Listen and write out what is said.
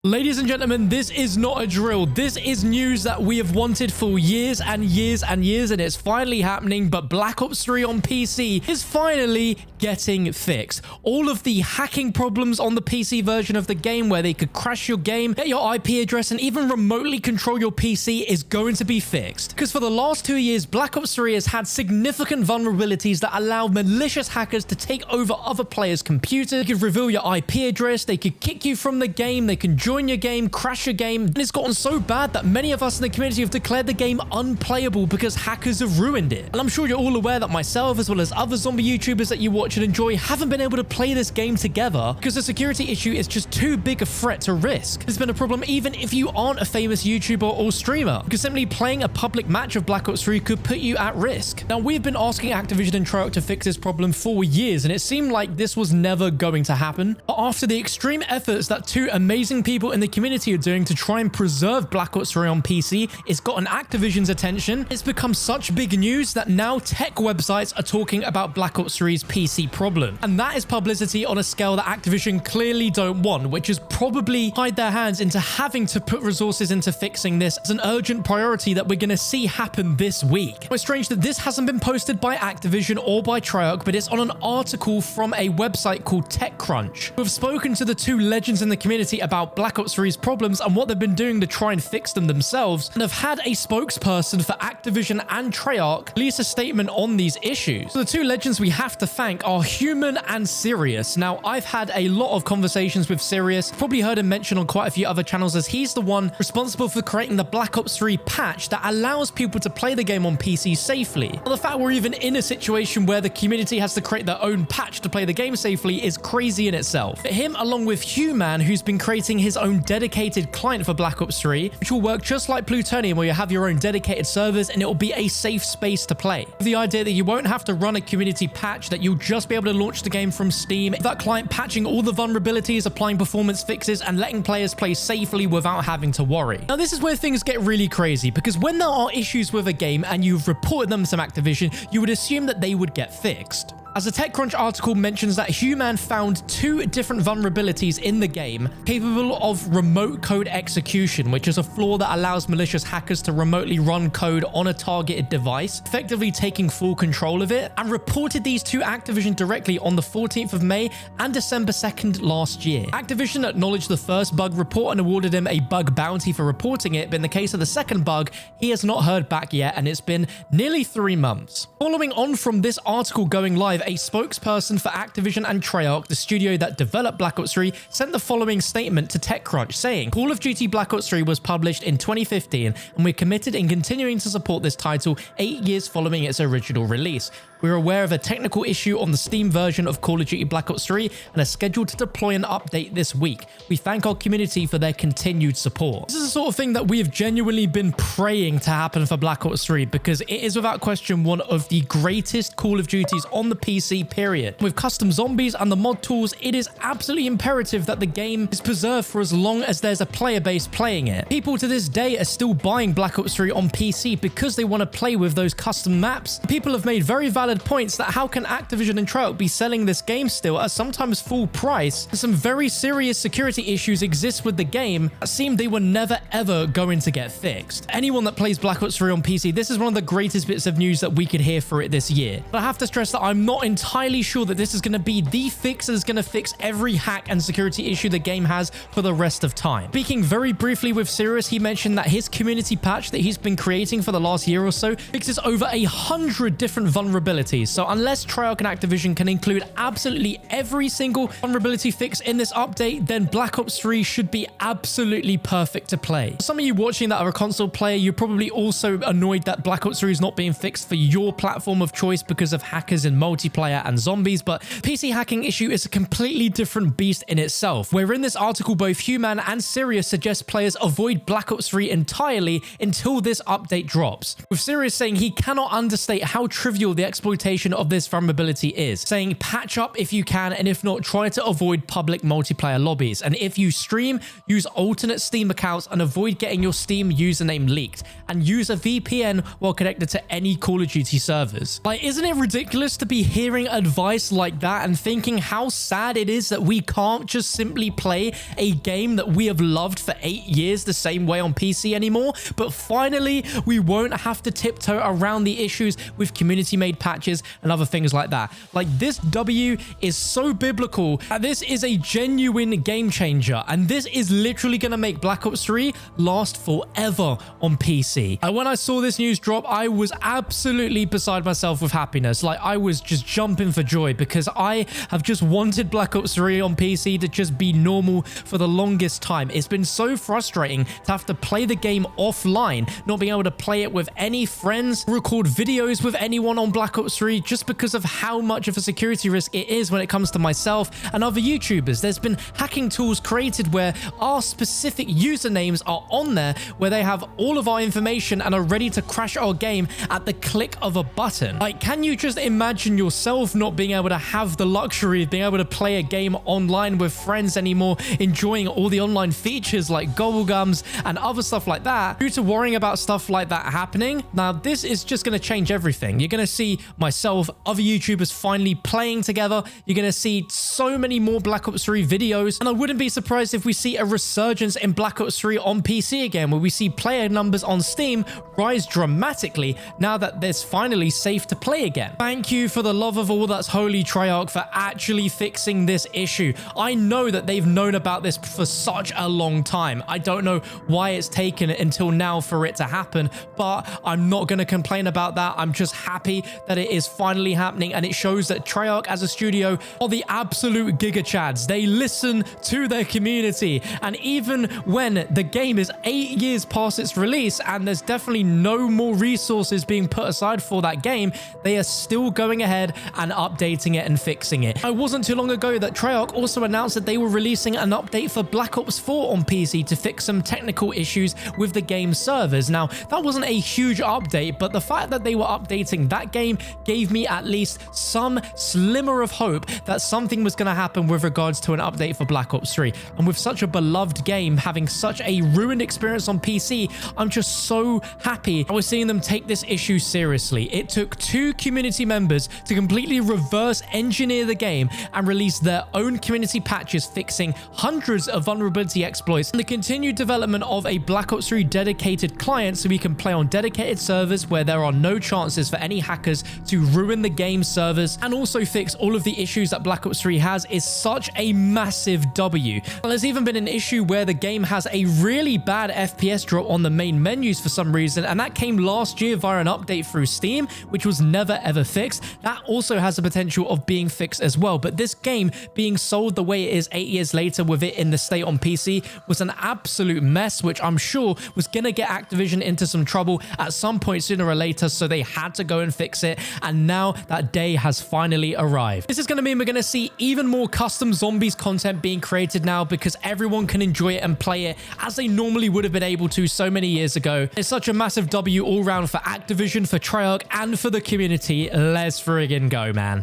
Ladies and gentlemen, this is not a drill. This is news that we have wanted for years and years and years, and it's finally happening. But Black Ops 3 on PC is finally getting fixed. All of the hacking problems on the PC version of the game, where they could crash your game, get your IP address, and even remotely control your PC, is going to be fixed. Because for the last 2 years, Black Ops 3 has had significant vulnerabilities that allow malicious hackers to take over other players' computers. They could reveal your IP address, they could kick you from the game, they can join your game, crash your game, and it's gotten so bad that many of us in the community have declared the game unplayable because hackers have ruined it. And I'm sure you're all aware that myself, as well as other zombie YouTubers that you watch and enjoy, haven't been able to play this game together because the security issue is just too big a threat to risk. It's been a problem even if you aren't a famous YouTuber or streamer, because simply playing a public match of Black Ops 3 could put you at risk. Now, we've been asking Activision and Treyarch to fix this problem for years, and it seemed like this was never going to happen. But after the extreme efforts that two amazing people in the community are doing to try and preserve Black Ops 3 on PC, it's gotten Activision's attention. It's become such big news that now tech websites are talking about Black Ops 3's PC problem. And that is publicity on a scale that Activision clearly don't want, which is probably hide their hands into having to put resources into fixing this as an urgent priority that we're going to see happen this week. It's strange that this hasn't been posted by Activision or by Treyarch, but it's on an article from a website called TechCrunch, who have spoken to the two legends in the community about Black Ops 3's problems and what they've been doing to try and fix them themselves, and have had a spokesperson for Activision and Treyarch release a statement on these issues. So the two legends we have to thank are Human and Sirius. Now, I've had a lot of conversations with Sirius, probably heard him mention on quite a few other channels, as he's the one responsible for creating the Black Ops 3 patch that allows people to play the game on PC safely. Well, the fact we're even in a situation where the community has to create their own patch to play the game safely is crazy in itself. But him, along with Human, who's been creating his own dedicated client for Black Ops 3, which will work just like Plutonium, where you have your own dedicated servers and it will be a safe space to play. The idea that you won't have to run a community patch, that you'll just be able to launch the game from Steam, that client patching all the vulnerabilities, applying performance fixes, and letting players play safely without having to worry. Now, this is where things get really crazy, because when there are issues with a game and you've reported them to Activision, you would assume that they would get fixed. As the TechCrunch article mentions, that Human found 2 different vulnerabilities in the game capable of remote code execution, which is a flaw that allows malicious hackers to remotely run code on a targeted device, effectively taking full control of it, and reported these to Activision directly on the 14th of May and December 2nd last year. Activision acknowledged the first bug report and awarded him a bug bounty for reporting it, but in the case of the second bug, he has not heard back yet, and it's been nearly 3 months. Following on from this article going live, a spokesperson for Activision and Treyarch, the studio that developed Black Ops 3, sent the following statement to TechCrunch, saying, "Call of Duty Black Ops 3 was published in 2015, and we're committed in continuing to support this title 8 years following its original release. We're aware of a technical issue on the Steam version of Call of Duty Black Ops 3 and are scheduled to deploy an update this week. We thank our community for their continued support." This is the sort of thing that we have genuinely been praying to happen for Black Ops 3, because it is without question one of the greatest Call of Duties on the PC, period. With custom zombies and the mod tools, it is absolutely imperative that the game is preserved for as long as there's a player base playing it. People to this day are still buying Black Ops 3 on PC because they want to play with those custom maps. People have made very valid points that how can Activision and Treyarch be selling this game still at sometimes full price? Some very serious security issues exist with the game that seemed they were never ever going to get fixed. Anyone that plays Black Ops 3 on PC, this is one of the greatest bits of news that we could hear for it this year. But I have to stress that I'm not entirely sure that this is going to be the fix that is going to fix every hack and security issue the game has for the rest of time. Speaking very briefly with Sirius, he mentioned that his community patch that he's been creating for the last year or so fixes over 100 different vulnerabilities. So unless Treyarch and Activision can include absolutely every single vulnerability fix in this update, then Black Ops 3 should be absolutely perfect to play. Some of you watching that are a console player, you're probably also annoyed that Black Ops 3 is not being fixed for your platform of choice because of hackers in multiplayer and zombies, but PC hacking issue is a completely different beast in itself, where in this article both Human and Sirius suggest players avoid Black Ops 3 entirely until this update drops, with Sirius saying he cannot understate how trivial the exploitation of this vulnerability is, saying patch up if you can, and if not, try to avoid public multiplayer lobbies, and if you stream, use alternate Steam accounts and avoid getting your Steam username leaked, and use a VPN while connected to any Call of Duty servers. Like, isn't it ridiculous to be hearing advice like that and thinking how sad it is that we can't just simply play a game that we have loved for 8 years the same way on PC anymore, but finally we won't have to tiptoe around the issues with community-made patches and other things like that. Like, this W is so biblical. This is a genuine game changer, and this is literally going to make Black Ops 3 last forever on PC. And when I saw this news drop, I was absolutely beside myself with happiness. Like, I was just jumping for joy because I have just wanted Black Ops 3 on PC to just be normal for the longest time. It's been so frustrating to have to play the game offline, not being able to play it with any friends, record videos with anyone on Black Ops 3, just because of how much of a security risk it is when it comes to myself and other YouTubers. There's been hacking tools created where our specific usernames are on there, where they have all of our information and are ready to crash our game at the click of a button. Like, can you just imagine yourself not being able to have the luxury of being able to play a game online with friends anymore, enjoying all the online features like gobblegums and other stuff like that, due to worrying about stuff like that happening? Now, this is just going to change everything. You're going to see myself, other YouTubers finally playing together. You're going to see so many more Black Ops 3 videos, and I wouldn't be surprised if we see a resurgence in Black Ops 3 on PC again, where we see player numbers on Steam rise dramatically now that it's finally safe to play again. Thank you, for the love of all that's holy, Treyarch, for actually fixing this issue. I know that they've known about this for such a long time. I don't know why it's taken until now for it to happen, but I'm not going to complain about that. I'm just happy that it is finally happening, and it shows that Treyarch as a studio are the absolute giga chads. They listen to their community, and even when the game is 8 years past its release and there's definitely no more resources being put aside for that game, they are still going ahead and updating it and fixing it. It wasn't too long ago that Treyarch also announced that they were releasing an update for Black Ops 4 on PC to fix some technical issues with the game's servers. Now, that wasn't a huge update, but the fact that they were updating that game gave me at least some slimmer of hope that something was going to happen with regards to an update for Black Ops 3. And with such a beloved game having such a ruined experience on PC, I'm just so happy I was seeing them take this issue seriously. It took 2 community members to completely reverse engineer the game and release their own community patches fixing hundreds of vulnerability exploits, and the continued development of a Black Ops 3 dedicated client so we can play on dedicated servers where there are no chances for any hackers to ruin the game's servers, and also fix all of the issues that Black Ops 3 has, is such a massive W. There's even been an issue where the game has a really bad FPS drop on the main menus for some reason, and that came last year via an update through Steam, which was never ever fixed. That also has the potential of being fixed as well, but this game being sold the way it is 8 years later with it in the state on PC was an absolute mess, which I'm sure was gonna get Activision into some trouble at some point sooner or later, so they had to go and fix it, and now that day has finally arrived. This is gonna mean we're gonna see even more custom zombies content being created now, because everyone can enjoy it and play it as they normally would have been able to so many years ago. It's such a massive W all round for Activision, for Treyarch, and for the community. Let's friggin' go, man.